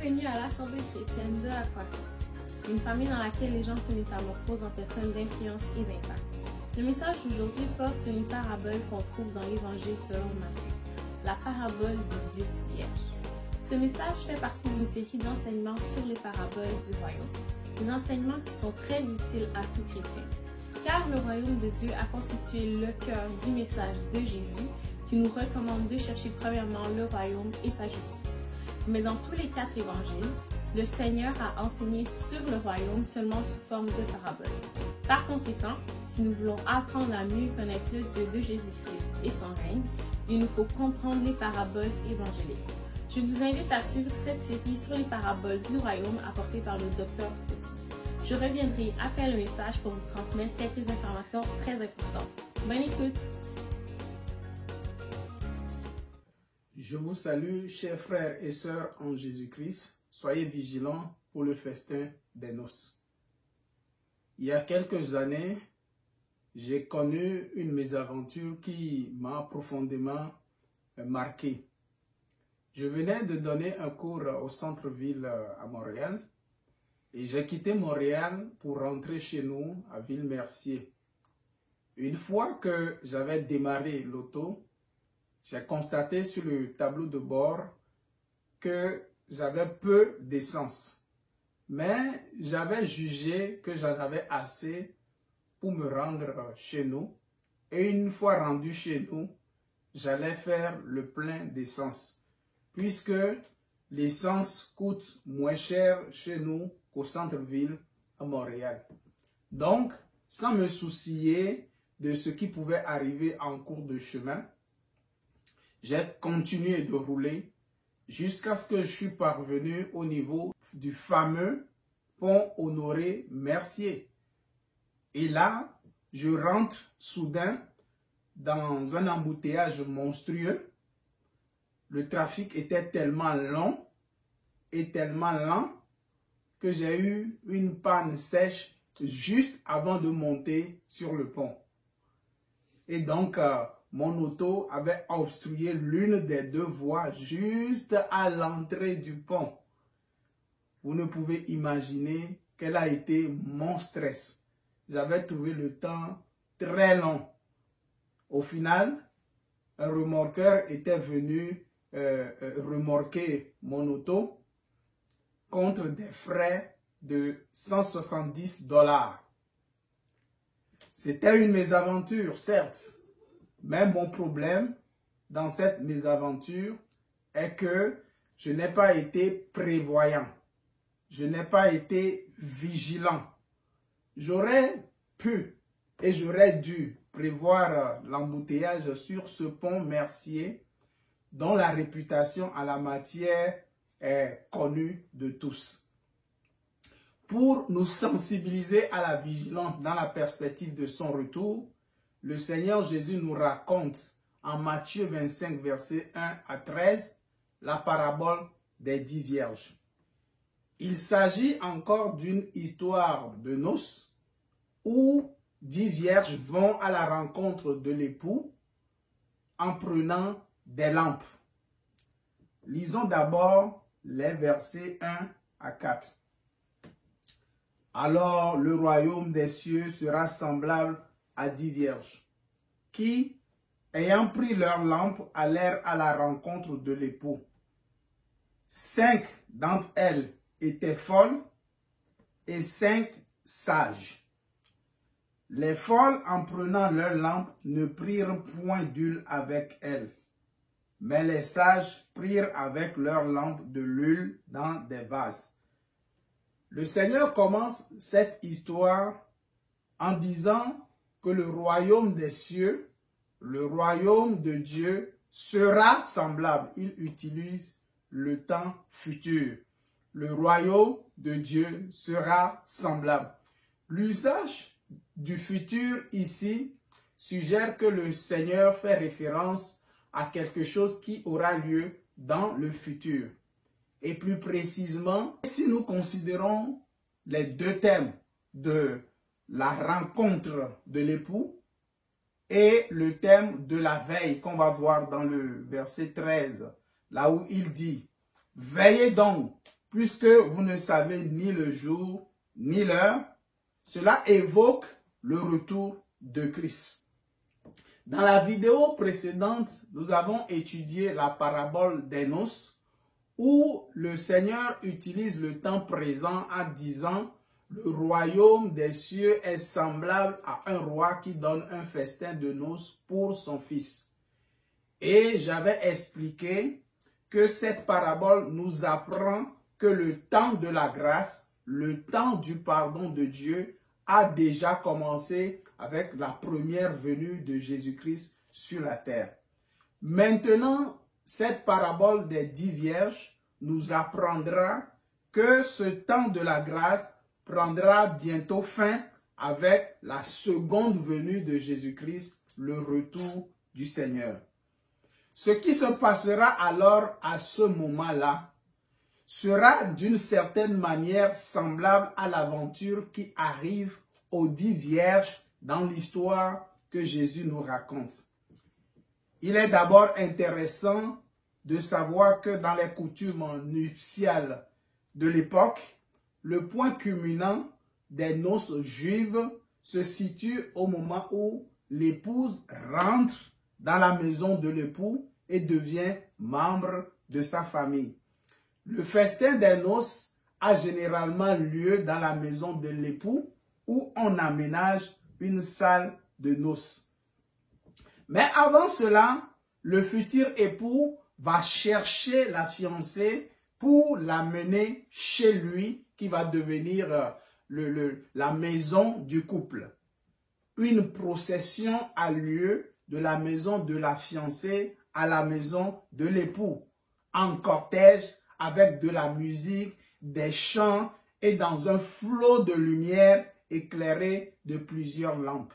Bienvenue à l'Assemblée chrétienne de la croissance, une famille dans laquelle les gens se métamorphosent en personnes d'influence et d'impact. Le message d'aujourd'hui porte sur une parabole qu'on trouve dans l'Évangile selon Matthieu, la parabole des 10 vierges. Ce message fait partie d'une série d'enseignements sur les paraboles du royaume, des enseignements qui sont très utiles à tout chrétien, car le royaume de Dieu a constitué le cœur du message de Jésus qui nous recommande de chercher premièrement le royaume et sa justice. Mais dans tous les 4 évangiles, le Seigneur a enseigné sur le royaume seulement sous forme de paraboles. Par conséquent, si nous voulons apprendre à mieux connaître le Dieu de Jésus-Christ et son règne, il nous faut comprendre les paraboles évangéliques. Je vous invite à suivre cette série sur les paraboles du royaume apportée par le Dr. Je reviendrai après le message pour vous transmettre quelques informations très importantes. Bonne écoute! Je vous salue, chers frères et sœurs en Jésus-Christ. Soyez vigilants pour le festin des noces. Il y a quelques années, j'ai connu une mésaventure qui m'a profondément marqué. Je venais de donner un cours au centre-ville à Montréal et j'ai quitté Montréal pour rentrer chez nous à Ville-Mercier. Une fois que j'avais démarré l'auto, j'ai constaté sur le tableau de bord que j'avais peu d'essence. Mais j'avais jugé que j'en avais assez pour me rendre chez nous. Et une fois rendu chez nous, j'allais faire le plein d'essence. Puisque l'essence coûte moins cher chez nous qu'au centre-ville à Montréal. Donc, sans me soucier de ce qui pouvait arriver en cours de chemin, j'ai continué de rouler jusqu'à ce que je suis parvenu au niveau du fameux pont Honoré-Mercier. Et là, je rentre soudain dans un embouteillage monstrueux. Le trafic était tellement long et tellement lent que j'ai eu une panne sèche juste avant de monter sur le pont. Et donc, mon auto avait obstrué l'une des 2 voies juste à l'entrée du pont. Vous ne pouvez imaginer quel a été mon stress. J'avais trouvé le temps très long. Au final, un remorqueur était venu remorquer mon auto contre des frais de 170 $. C'était une mésaventure, certes. Mais mon problème dans cette mésaventure est que je n'ai pas été prévoyant. Je n'ai pas été vigilant. J'aurais pu et j'aurais dû prévoir l'embouteillage sur ce pont Mercier dont la réputation en la matière est connue de tous. Pour nous sensibiliser à la vigilance dans la perspective de son retour, le Seigneur Jésus nous raconte en Matthieu 25, versets 1 à 13, la parabole des 10 vierges. Il s'agit encore d'une histoire de noces où 10 vierges vont à la rencontre de l'époux en prenant des lampes. Lisons d'abord les versets 1 à 4. Alors le royaume des cieux sera semblable à 10 vierges, qui, ayant pris leurs lampes, allèrent à la rencontre de l'époux. 5 d'entre elles étaient folles et 5 sages. Les folles, en prenant leurs lampes, ne prirent point d'huile avec elles, mais les sages prirent avec leurs lampes de l'huile dans des vases. Le Seigneur commence cette histoire en disant que le royaume des cieux, le royaume de Dieu, sera semblable. Il utilise le temps futur. Le royaume de Dieu sera semblable. L'usage du futur ici suggère que le Seigneur fait référence à quelque chose qui aura lieu dans le futur. Et plus précisément, si nous considérons les 2 thèmes de la rencontre de l'époux et le thème de la veille qu'on va voir dans le verset 13, là où il dit « Veillez donc, puisque vous ne savez ni le jour ni l'heure. Cela évoque le retour de Christ. Dans la vidéo précédente, nous avons étudié la parabole des noces, où le Seigneur utilise le temps présent en disant « Le royaume des cieux est semblable à un roi qui donne un festin de noces pour son fils. » Et j'avais expliqué que cette parabole nous apprend que le temps de la grâce, le temps du pardon de Dieu a déjà commencé avec la première venue de Jésus-Christ sur la terre. Maintenant, cette parabole des 10 vierges nous apprendra que ce temps de la grâce prendra bientôt fin avec la seconde venue de Jésus-Christ, le retour du Seigneur. Ce qui se passera alors à ce moment-là sera d'une certaine manière semblable à l'aventure qui arrive aux 10 vierges dans l'histoire que Jésus nous raconte. Il est d'abord intéressant de savoir que dans les coutumes nuptiales de l'époque, le point culminant des noces juives se situe au moment où l'épouse rentre dans la maison de l'époux et devient membre de sa famille. Le festin des noces a généralement lieu dans la maison de l'époux où on aménage une salle de noces. Mais avant cela, le futur époux va chercher la fiancée pour l'amener chez lui, qui va devenir la maison du couple. Une procession a lieu de la maison de la fiancée à la maison de l'époux, en cortège avec de la musique, des chants et dans un flot de lumière éclairé de plusieurs lampes.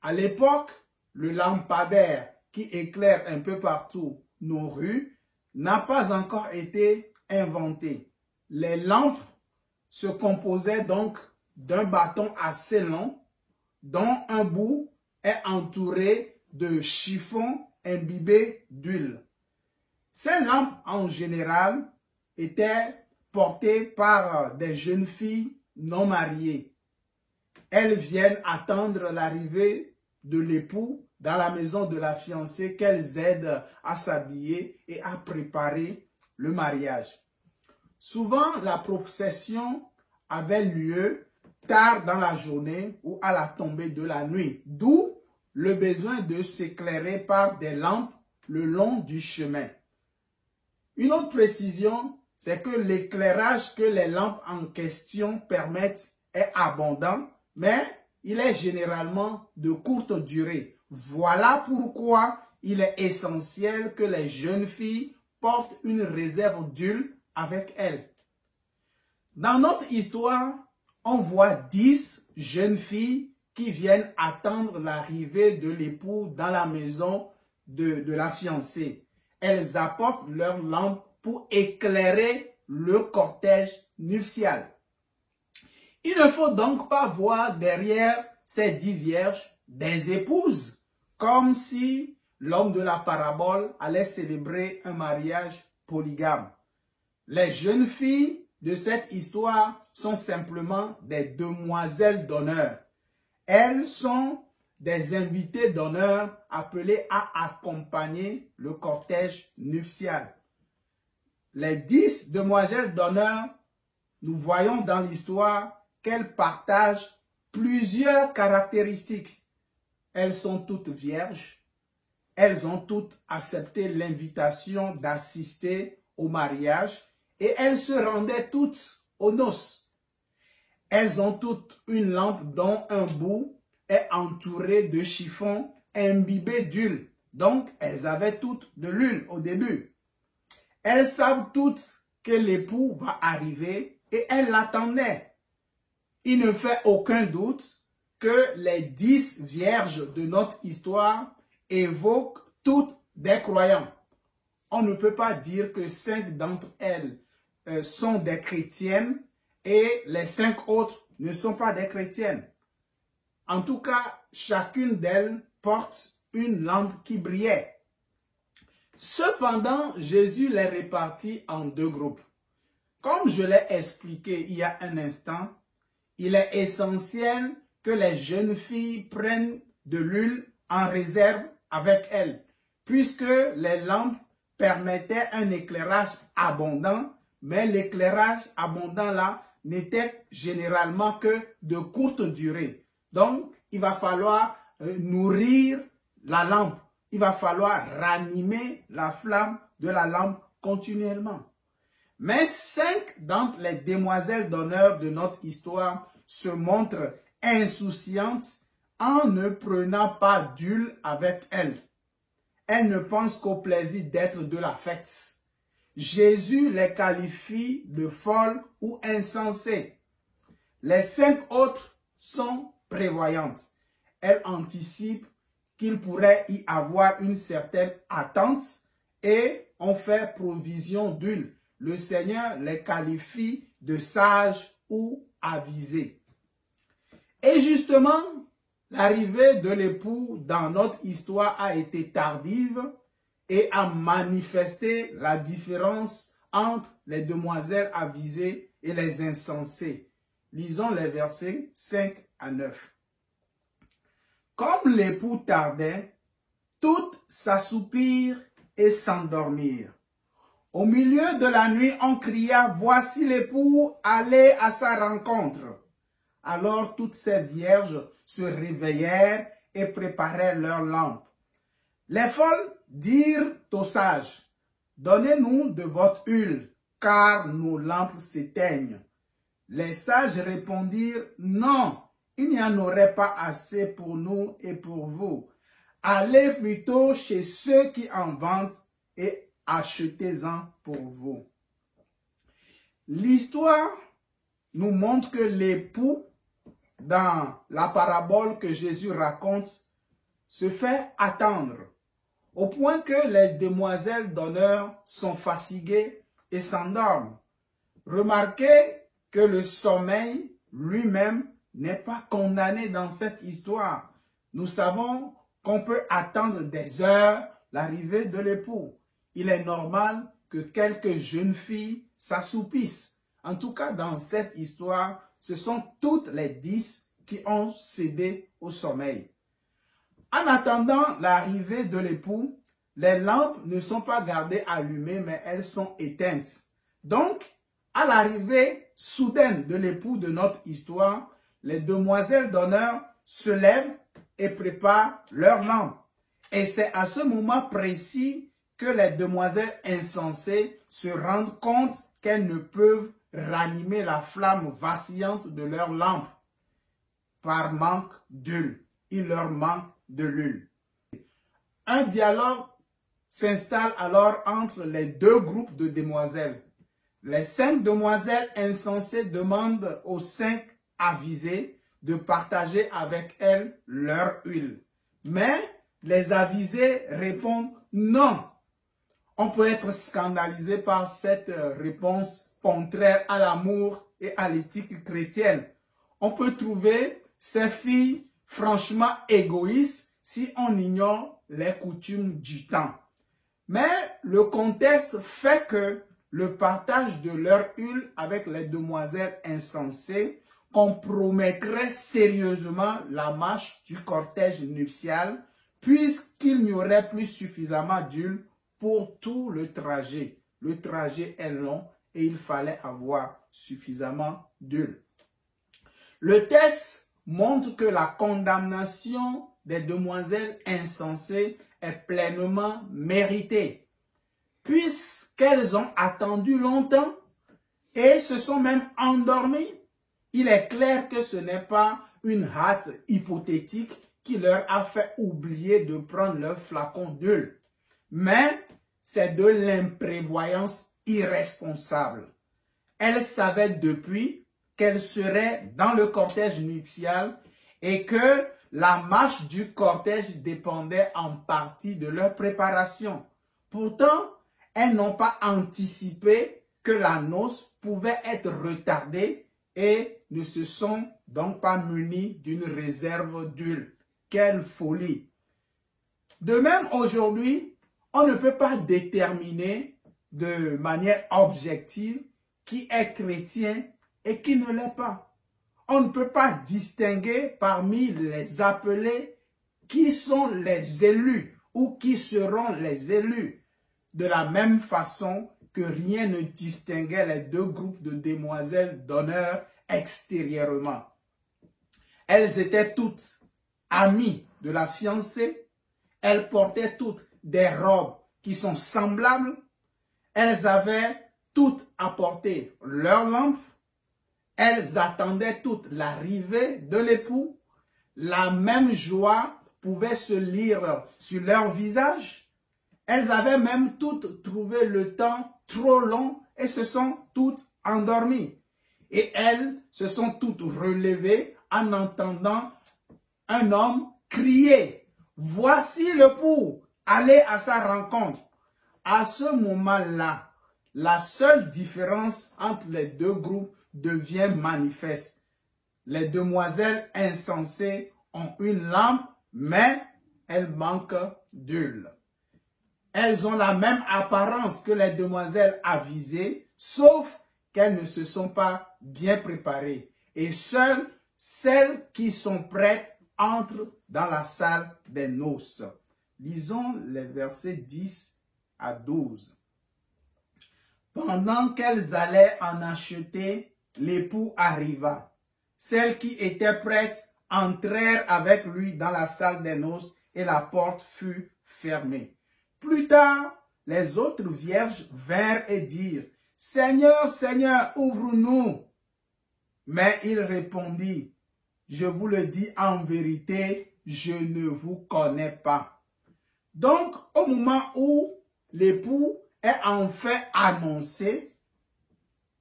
À l'époque, le lampadaire qui éclaire un peu partout nos rues n'a pas encore été inventé. Les lampes se composaient donc d'un bâton assez long dont un bout est entouré de chiffons imbibés d'huile. Ces lampes en général étaient portées par des jeunes filles non mariées. Elles viennent attendre l'arrivée de l'époux dans la maison de la fiancée, qu'elles aident à s'habiller et à préparer le mariage. Souvent, la procession avait lieu tard dans la journée ou à la tombée de la nuit, d'où le besoin de s'éclairer par des lampes le long du chemin. Une autre précision, c'est que l'éclairage que les lampes en question permettent est abondant, mais il est généralement de courte durée. Voilà pourquoi il est essentiel que les jeunes filles portent une réserve d'huile avec elles. Dans notre histoire, on voit 10 jeunes filles qui viennent attendre l'arrivée de l'époux dans la maison de la fiancée. Elles apportent leurs lampes pour éclairer le cortège nuptial. Il ne faut donc pas voir derrière ces 10 vierges des épouses, comme si l'homme de la parabole allait célébrer un mariage polygame. Les jeunes filles de cette histoire sont simplement des demoiselles d'honneur. Elles sont des invités d'honneur appelés à accompagner le cortège nuptial. Les 10 demoiselles d'honneur, nous voyons dans l'histoire qu'elles partagent plusieurs caractéristiques. Elles sont toutes vierges. Elles ont toutes accepté l'invitation d'assister au mariage et elles se rendaient toutes aux noces. Elles ont toutes une lampe dont un bout est entouré de chiffons imbibés d'huile. Donc, elles avaient toutes de l'huile au début. Elles savent toutes que l'époux va arriver et elles l'attendaient. Il ne fait aucun doute que les 10 vierges de notre histoire évoquent toutes des croyants. On ne peut pas dire que 5 d'entre elles sont des chrétiennes et les 5 autres ne sont pas des chrétiennes. En tout cas, chacune d'elles porte une lampe qui brillait. Cependant, Jésus les répartit en 2 groupes. Comme je l'ai expliqué il y a un instant, il est essentiel que les jeunes filles prennent de l'huile en réserve avec elles, puisque les lampes permettaient un éclairage abondant, mais l'éclairage abondant là n'était généralement que de courte durée. Donc, il va falloir nourrir la lampe. Il va falloir ranimer la flamme de la lampe continuellement. Mais 5 d'entre les demoiselles d'honneur de notre histoire se montrent insouciantes en ne prenant pas d'huile avec elles. Elles ne pensent qu'au plaisir d'être de la fête. Jésus les qualifie de folles ou insensées. Les 5 autres sont prévoyantes. Elles anticipent qu'il pourrait y avoir une certaine attente et ont fait provision d'huile. Le Seigneur les qualifie de sages ou avisés. Et justement, l'arrivée de l'époux dans notre histoire a été tardive et a manifesté la différence entre les demoiselles avisées et les insensées. Lisons les versets 5 à 9. Comme l'époux tardait, toutes s'assoupirent et s'endormirent. Au milieu de la nuit, on cria, « Voici l'époux, allez à sa rencontre. » Alors toutes ces vierges se réveillèrent et préparèrent leurs lampes. Les folles dirent aux sages, « Donnez-nous de votre huile, car nos lampes s'éteignent. » Les sages répondirent, « Non, il n'y en aurait pas assez pour nous et pour vous. Allez plutôt chez ceux qui en vendent et achetez-en pour vous. » L'histoire nous montre que l'époux, dans la parabole que Jésus raconte, se fait attendre, au point que les demoiselles d'honneur sont fatiguées et s'endorment. Remarquez que le sommeil lui-même n'est pas condamné dans cette histoire. Nous savons qu'on peut attendre des heures l'arrivée de l'époux. Il est normal que quelques jeunes filles s'assoupissent. En tout cas, dans cette histoire, ce sont toutes les 10 qui ont cédé au sommeil. En attendant l'arrivée de l'époux, les lampes ne sont pas gardées allumées, mais elles sont éteintes. Donc, à l'arrivée soudaine de l'époux de notre histoire, les demoiselles d'honneur se lèvent et préparent leurs lampes. Et c'est à ce moment précis que les demoiselles insensées se rendent compte qu'elles ne peuvent ranimer la flamme vacillante de leurs lampes par manque d'huile. Il leur manque de l'huile. Un dialogue s'installe alors entre les 2 groupes de demoiselles. Les 5 demoiselles insensées demandent aux 5 avisées de partager avec elles leur huile. Mais les avisées répondent non. On peut être scandalisé par cette réponse contraire à l'amour et à l'éthique chrétienne. On peut trouver ces filles franchement égoïstes si on ignore les coutumes du temps. Mais le contexte fait que le partage de leur huile avec les demoiselles insensées compromettrait sérieusement la marche du cortège nuptial, puisqu'il n'y aurait plus suffisamment d'huile pour tout le trajet. Le trajet est long et il fallait avoir suffisamment d'huile. Le texte montre que la condamnation des demoiselles insensées est pleinement méritée, puisqu'elles ont attendu longtemps et se sont même endormies. Il est clair que ce n'est pas une hâte hypothétique qui leur a fait oublier de prendre leur flacon d'huile, mais c'est de l'imprévoyance irresponsable. Elles savaient depuis qu'elles seraient dans le cortège nuptial et que la marche du cortège dépendait en partie de leur préparation. Pourtant, elles n'ont pas anticipé que la noce pouvait être retardée et ne se sont donc pas munies d'une réserve d'huile. Quelle folie! De même, aujourd'hui, on ne peut pas déterminer de manière objective qui est chrétien et qui ne l'est pas. On ne peut pas distinguer parmi les appelés qui sont les élus ou qui seront les élus. De la même façon que rien ne distinguait les deux groupes de demoiselles d'honneur extérieurement. Elles étaient toutes amies de la fiancée. Elles portaient toutes des robes qui sont semblables. Elles avaient toutes apporté leur lampe. Elles attendaient toute l'arrivée de l'époux. La même joie pouvait se lire sur leur visage. Elles avaient même toutes trouvé le temps trop long et se sont toutes endormies. Et elles se sont toutes relevées en entendant un homme crier « Voici l'époux, allez à sa rencontre ». À ce moment-là, la seule différence entre les deux groupes devient manifeste. Les demoiselles insensées ont une lampe, mais elles manquent d'huile. Elles ont la même apparence que les demoiselles avisées, sauf qu'elles ne se sont pas bien préparées. Et seules celles qui sont prêtes entrent dans la salle des noces. Lisons les versets 10 à 12. Pendant qu'elles allaient en acheter, l'époux arriva. Celles qui étaient prêtes entrèrent avec lui dans la salle des noces et la porte fut fermée. Plus tard, les autres vierges vinrent et dirent « Seigneur, Seigneur, ouvre-nous » Mais il répondit « Je vous le dis en vérité, je ne vous connais pas. » Donc, au moment où l'époux est enfin annoncé,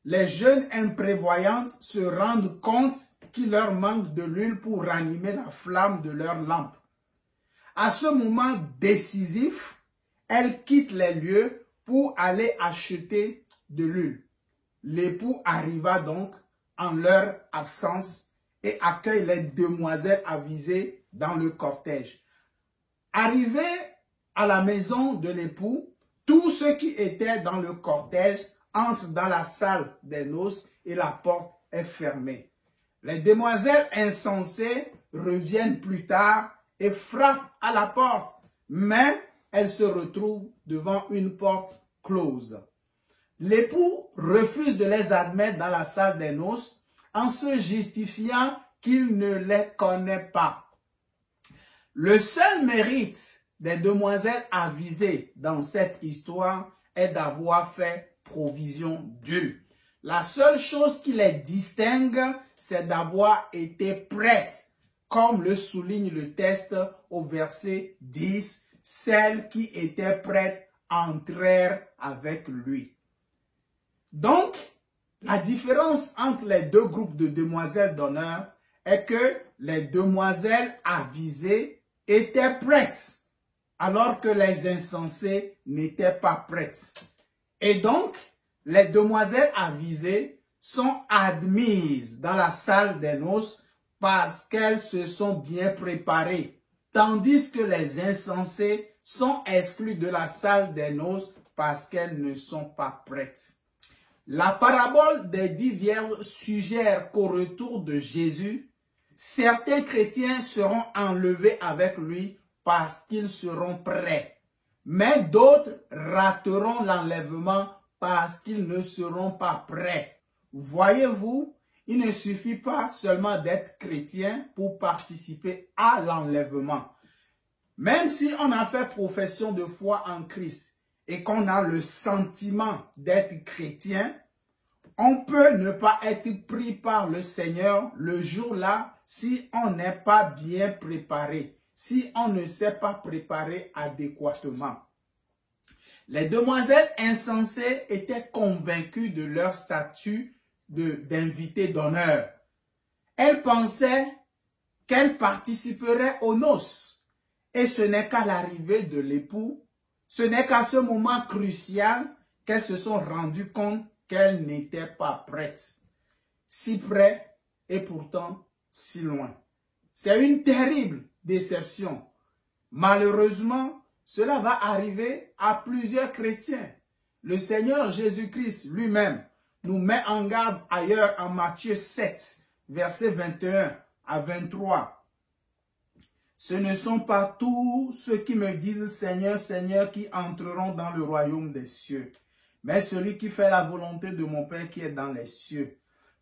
les jeunes imprévoyantes se rendent compte qu'il leur manque de l'huile pour ranimer la flamme de leur lampe. À ce moment décisif, elles quittent les lieux pour aller acheter de l'huile. L'époux arriva donc en leur absence et accueille les demoiselles avisées dans le cortège. Arrivés à la maison de l'époux, tous ceux qui étaient dans le cortège entrent dans la salle des noces et la porte est fermée. Les demoiselles insensées reviennent plus tard et frappent à la porte, mais elles se retrouvent devant une porte close. L'époux refuse de les admettre dans la salle des noces en se justifiant qu'il ne les connaît pas. Le seul mérite des demoiselles avisées dans cette histoire est d'avoir fait provision d'huile. La seule chose qui les distingue, c'est d'avoir été prêtes, comme le souligne le texte au verset 10. Celles qui étaient prêtes entrèrent avec lui. Donc, la différence entre les deux groupes de demoiselles d'honneur est que les demoiselles avisées étaient prêtes, alors que les insensées n'étaient pas prêtes. Et donc, les demoiselles avisées sont admises dans la salle des noces parce qu'elles se sont bien préparées. Tandis que les insensés sont exclus de la salle des noces parce qu'elles ne sont pas prêtes. La parabole des 10 vierges suggère qu'au retour de Jésus, certains chrétiens seront enlevés avec lui parce qu'ils seront prêts. Mais d'autres rateront l'enlèvement parce qu'ils ne seront pas prêts. Voyez-vous, il ne suffit pas seulement d'être chrétien pour participer à l'enlèvement. Même si on a fait profession de foi en Christ et qu'on a le sentiment d'être chrétien, on peut ne pas être pris par le Seigneur le jour-là si on n'est pas bien préparé, si on ne s'est pas préparé adéquatement. Les demoiselles insensées étaient convaincues de leur statut d'invité d'honneur. Elles pensaient qu'elles participeraient aux noces. Et ce n'est qu'à l'arrivée de l'époux, ce n'est qu'à ce moment crucial qu'elles se sont rendues compte qu'elles n'étaient pas prêtes. Si près et pourtant si loin. C'est une terrible déception. Malheureusement, cela va arriver à plusieurs chrétiens. Le Seigneur Jésus-Christ lui-même nous met en garde ailleurs en Matthieu 7, versets 21 à 23. Ce ne sont pas tous ceux qui me disent Seigneur, Seigneur qui entreront dans le royaume des cieux, mais celui qui fait la volonté de mon Père qui est dans les cieux.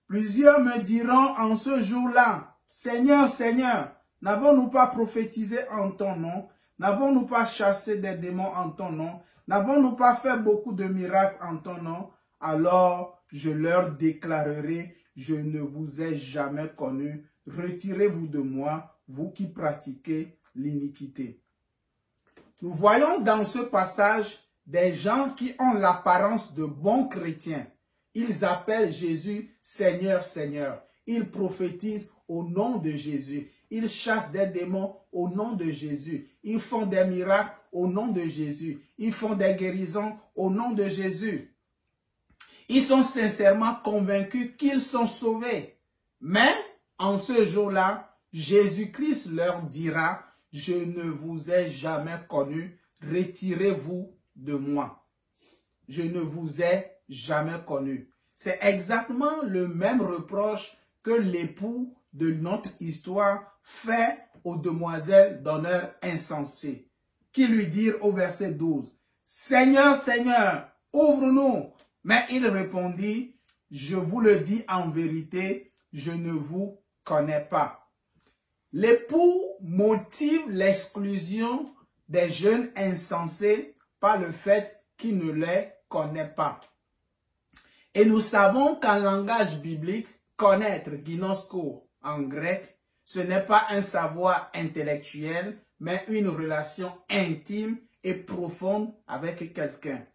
Plusieurs me diront en ce jour-là, Seigneur, Seigneur, n'avons-nous pas prophétisé en ton nom? N'avons-nous pas chassé des démons en ton nom? N'avons-nous pas fait beaucoup de miracles en ton nom? Alors je leur déclarerai, je ne vous ai jamais connu. Retirez-vous de moi, vous qui pratiquez l'iniquité. Nous voyons dans ce passage des gens qui ont l'apparence de bons chrétiens. Ils appellent Jésus Seigneur, Seigneur. Ils prophétisent au nom de Jésus. Ils chassent des démons au nom de Jésus. Ils font des miracles au nom de Jésus. Ils font des guérisons au nom de Jésus. Ils sont sincèrement convaincus qu'ils sont sauvés. Mais en ce jour-là, Jésus-Christ leur dira, « Je ne vous ai jamais connu, retirez-vous de moi. » Je ne vous ai jamais connu. C'est exactement le même reproche que l'époux de notre histoire fait aux demoiselles d'honneur insensées, qui lui dirent au verset 12, « Seigneur, Seigneur, ouvre-nous. » Mais il répondit, « Je vous le dis en vérité, je ne vous connais pas. » L'époux motive l'exclusion des jeunes insensés par le fait qu'il ne les connaît pas. Et nous savons qu'en langage biblique, connaître, ginosko en grec, ce n'est pas un savoir intellectuel, mais une relation intime et profonde avec quelqu'un.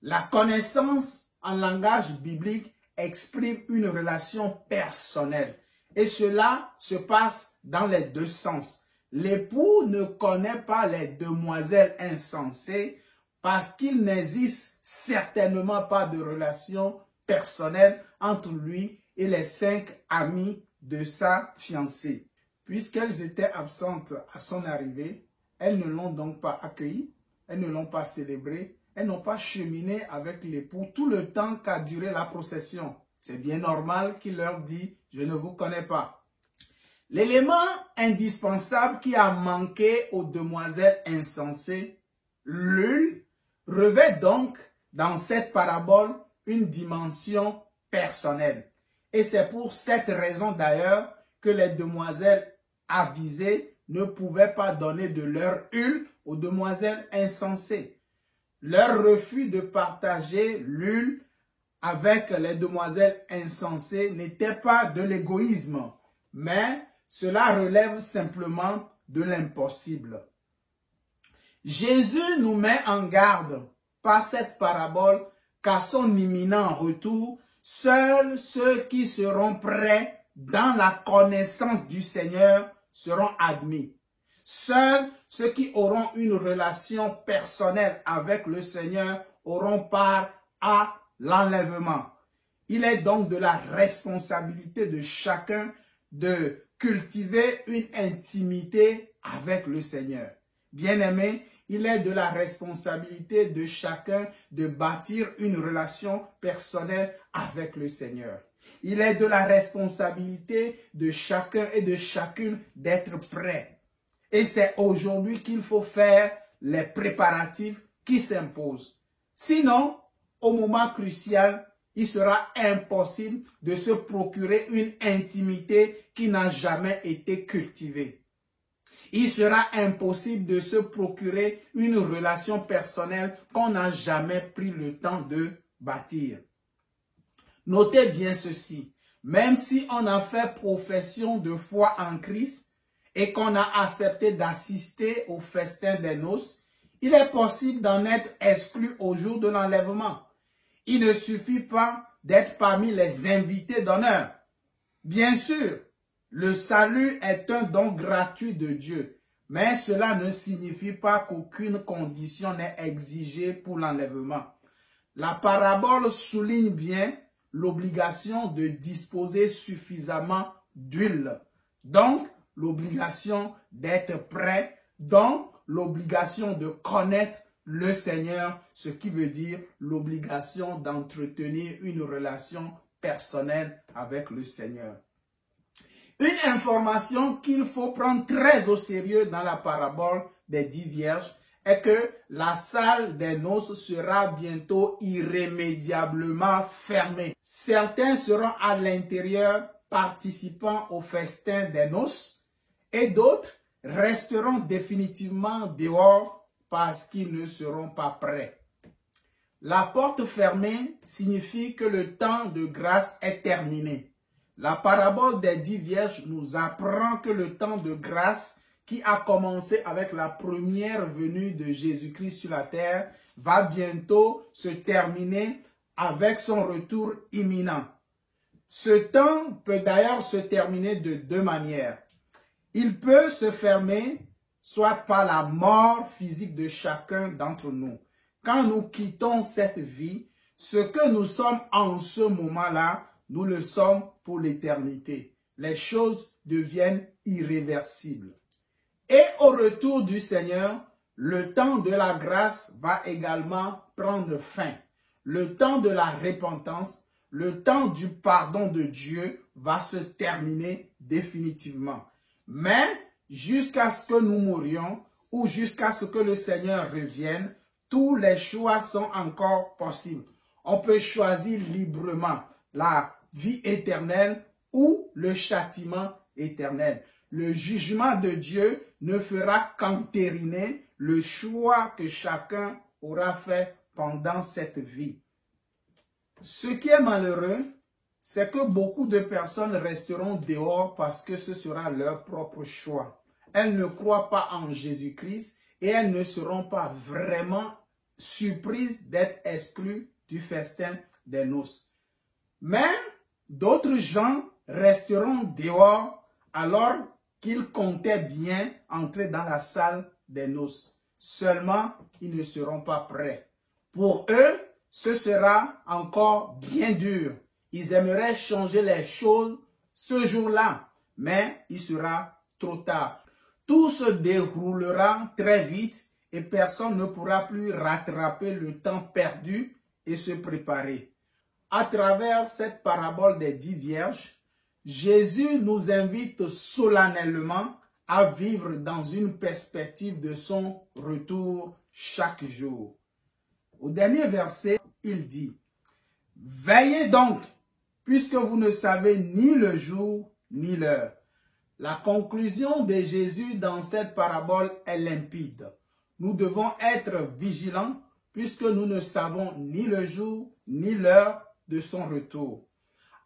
La connaissance en langage biblique exprime une relation personnelle. Et cela se passe dans les deux sens. L'époux ne connaît pas les demoiselles insensées parce qu'il n'existe certainement pas de relation personnelle entre lui et les 5 amis de sa fiancée. Puisqu'elles étaient absentes à son arrivée, elles ne l'ont donc pas accueilli, elles ne l'ont pas célébré, elles n'ont pas cheminé avec l'époux tout le temps qu'a duré la procession. C'est bien normal qu'il leur dit « Je ne vous connais pas ». L'élément indispensable qui a manqué aux demoiselles insensées, l'huile, revêt donc dans cette parabole une dimension personnelle. Et c'est pour cette raison d'ailleurs que les demoiselles avisées ne pouvaient pas donner de leur huile aux demoiselles insensées. Leur refus de partager l'huile avec les demoiselles insensées n'était pas de l'égoïsme, mais cela relève simplement de l'impossible. Jésus nous met en garde par cette parabole qu'à son imminent retour, seuls ceux qui seront prêts dans la connaissance du Seigneur seront admis. Seuls ceux qui auront une relation personnelle avec le Seigneur auront part à l'enlèvement. Il est donc de la responsabilité de chacun de cultiver une intimité avec le Seigneur. Bien-aimé, il est de la responsabilité de chacun de bâtir une relation personnelle avec le Seigneur. Il est de la responsabilité de chacun et de chacune d'être prêt. Et c'est aujourd'hui qu'il faut faire les préparatifs qui s'imposent. Sinon, au moment crucial, il sera impossible de se procurer une intimité qui n'a jamais été cultivée. Il sera impossible de se procurer une relation personnelle qu'on n'a jamais pris le temps de bâtir. Notez bien ceci, même si on a fait profession de foi en Christ et qu'on a accepté d'assister au festin des noces, il est possible d'en être exclu au jour de l'enlèvement. Il ne suffit pas d'être parmi les invités d'honneur. Bien sûr, le salut est un don gratuit de Dieu, mais cela ne signifie pas qu'aucune condition n'est exigée pour l'enlèvement. La parabole souligne bien l'obligation de disposer suffisamment d'huile, donc l'obligation d'être prêt, donc l'obligation de connaître le Seigneur, ce qui veut dire l'obligation d'entretenir une relation personnelle avec le Seigneur. Une information qu'il faut prendre très au sérieux dans la parabole des 10 vierges est que la salle des noces sera bientôt irrémédiablement fermée. Certains seront à l'intérieur participant au festin des noces et d'autres resteront définitivement dehors parce qu'ils ne seront pas prêts. La porte fermée signifie que le temps de grâce est terminé. La parabole des 10 vierges nous apprend que le temps de grâce qui a commencé avec la première venue de Jésus-Christ sur la terre va bientôt se terminer avec son retour imminent. Ce temps peut d'ailleurs se terminer de deux manières. Il peut se fermer soit par la mort physique de chacun d'entre nous. Quand nous quittons cette vie, ce que nous sommes en ce moment-là, nous le sommes pour l'éternité. Les choses deviennent irréversibles. Et au retour du Seigneur, le temps de la grâce va également prendre fin. Le temps de la repentance, le temps du pardon de Dieu va se terminer définitivement. Mais jusqu'à ce que nous mourions ou jusqu'à ce que le Seigneur revienne, tous les choix sont encore possibles. On peut choisir librement la vie éternelle ou le châtiment éternel. Le jugement de Dieu ne fera qu'entériner le choix que chacun aura fait pendant cette vie. Ce qui est malheureux, c'est que beaucoup de personnes resteront dehors parce que ce sera leur propre choix. Elles ne croient pas en Jésus-Christ et elles ne seront pas vraiment surprises d'être exclues du festin des noces. Mais d'autres gens resteront dehors alors qu'ils comptaient bien entrer dans la salle des noces. Seulement, ils ne seront pas prêts. Pour eux, ce sera encore bien dur. Ils aimeraient changer les choses ce jour-là, mais il sera trop tard. Tout se déroulera très vite et personne ne pourra plus rattraper le temps perdu et se préparer. À travers cette parabole des 10 vierges, Jésus nous invite solennellement à vivre dans une perspective de son retour chaque jour. Au dernier verset, il dit « Veillez donc, puisque vous ne savez ni le jour ni l'heure. » La conclusion de Jésus dans cette parabole est limpide. Nous devons être vigilants puisque nous ne savons ni le jour ni l'heure de son retour.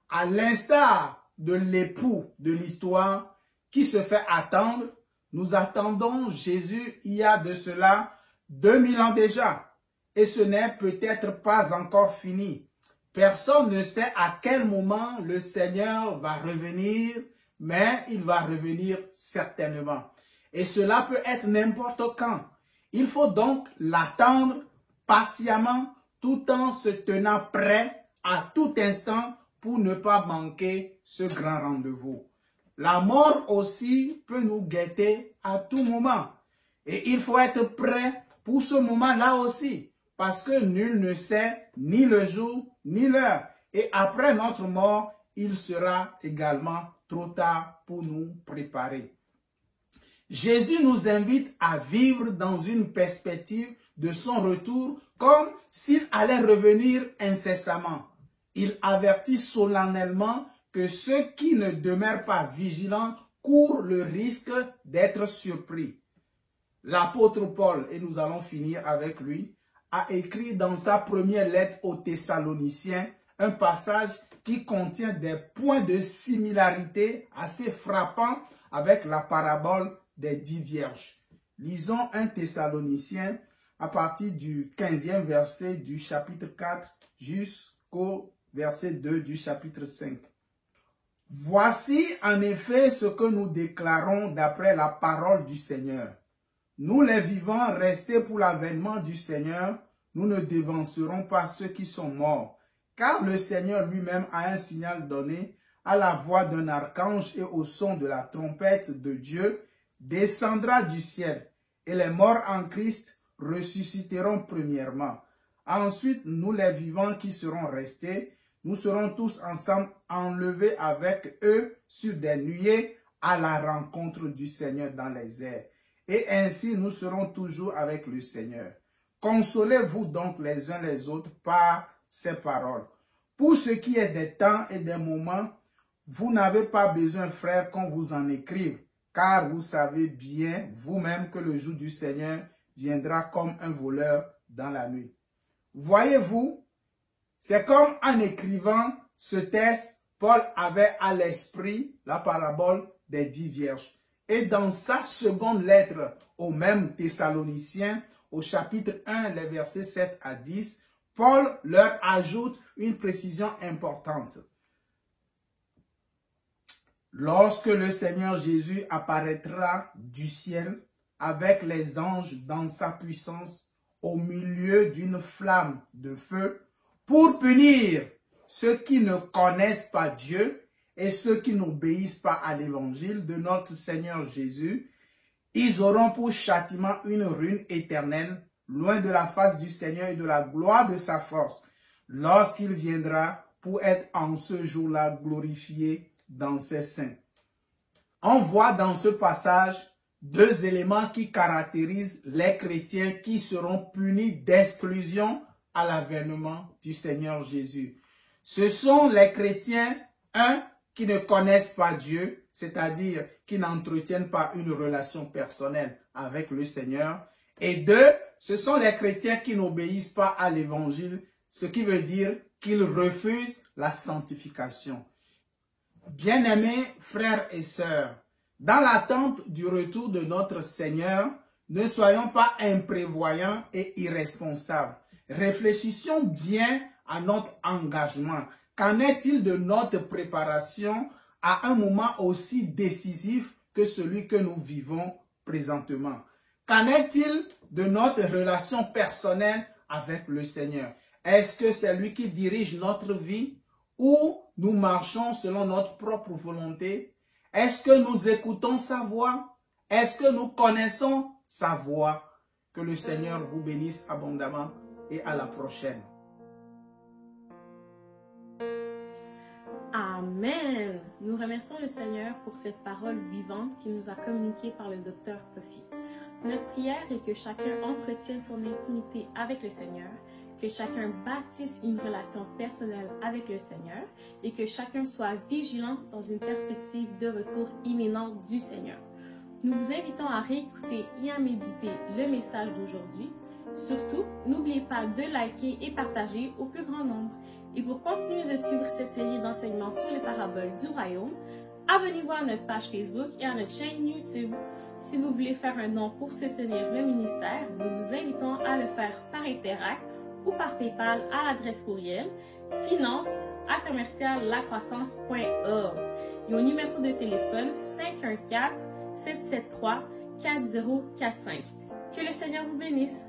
À l'instar de l'époux de l'histoire qui se fait attendre, nous attendons Jésus il y a de cela 2000 ans déjà. Et ce n'est peut-être pas encore fini. Personne ne sait à quel moment le Seigneur va revenir, mais il va revenir certainement. Et cela peut être n'importe quand. Il faut donc l'attendre patiemment tout en se tenant prêt à tout instant pour ne pas manquer ce grand rendez-vous. La mort aussi peut nous guetter à tout moment. Et il faut être prêt pour ce moment-là aussi, parce que nul ne sait ni le jour ni l'heure. Et après notre mort, il sera également trop tard pour nous préparer. Jésus nous invite à vivre dans une perspective de son retour comme s'il allait revenir incessamment. Il avertit solennellement que ceux qui ne demeurent pas vigilants courent le risque d'être surpris. L'apôtre Paul, et nous allons finir avec lui, a écrit dans sa première lettre aux Thessaloniciens un passage qui contient des points de similarité assez frappants avec la parabole des 10 vierges. Lisons 1 Thessaloniciens à partir du 15e verset du chapitre 4 jusqu'au verset 2 du chapitre 5. Voici en effet ce que nous déclarons d'après la parole du Seigneur. Nous les vivants restés pour l'avènement du Seigneur, nous ne devancerons pas ceux qui sont morts, car le Seigneur lui-même a un signal donné à la voix d'un archange et au son de la trompette de Dieu, descendra du ciel, et les morts en Christ ressusciteront premièrement. Ensuite, nous les vivants qui serons restés, nous serons tous ensemble enlevés avec eux sur des nuées à la rencontre du Seigneur dans les airs. Et ainsi, nous serons toujours avec le Seigneur. Consolez-vous donc les uns les autres par ces paroles. Pour ce qui est des temps et des moments, vous n'avez pas besoin, frères, qu'on vous en écrive, car vous savez bien vous-même que le jour du Seigneur viendra comme un voleur dans la nuit. Voyez-vous, c'est comme en écrivant ce texte, Paul avait à l'esprit la parabole des 10 vierges. Et dans sa seconde lettre aux mêmes Thessaloniciens, au chapitre 1, les versets 7 à 10, Paul leur ajoute une précision importante. Lorsque le Seigneur Jésus apparaîtra du ciel avec les anges dans sa puissance, au milieu d'une flamme de feu, pour punir ceux qui ne connaissent pas Dieu et ceux qui n'obéissent pas à l'évangile de notre Seigneur Jésus, ils auront pour châtiment une ruine éternelle, loin de la face du Seigneur et de la gloire de sa force, lorsqu'il viendra pour être en ce jour-là glorifié dans ses saints. On voit dans ce passage deux éléments qui caractérisent les chrétiens qui seront punis d'exclusion à l'avènement du Seigneur Jésus. Ce sont les chrétiens, un, qui ne connaissent pas Dieu, c'est-à-dire qui n'entretiennent pas une relation personnelle avec le Seigneur. Et deux, ce sont les chrétiens qui n'obéissent pas à l'évangile, ce qui veut dire qu'ils refusent la sanctification. Bien-aimés frères et sœurs, dans l'attente du retour de notre Seigneur, ne soyons pas imprévoyants et irresponsables. Réfléchissons bien à notre engagement. Qu'en est-il de notre préparation à un moment aussi décisif que celui que nous vivons présentement? Qu'en est-il de notre relation personnelle avec le Seigneur? Est-ce que c'est lui qui dirige notre vie ou nous marchons selon notre propre volonté? Est-ce que nous écoutons sa voix? Est-ce que nous connaissons sa voix? Que le Seigneur vous bénisse abondamment et à la prochaine. Amen. Nous remercions le Seigneur pour cette parole vivante qu'il nous a communiquée par le docteur Kofi. Notre prière est que chacun entretienne son intimité avec le Seigneur, que chacun bâtisse une relation personnelle avec le Seigneur et que chacun soit vigilant dans une perspective de retour imminent du Seigneur. Nous vous invitons à réécouter et à méditer le message d'aujourd'hui. Surtout, n'oubliez pas de liker et partager au plus grand nombre. Et pour continuer de suivre cette série d'enseignements sur les paraboles du royaume, abonnez-vous à notre page Facebook et à notre chaîne YouTube. Si vous voulez faire un don pour soutenir le ministère, nous vous invitons à le faire par Interact ou par PayPal à l'adresse courriel finance@commerciallacroissance.org et au numéro de téléphone 514-773-4045. Que le Seigneur vous bénisse.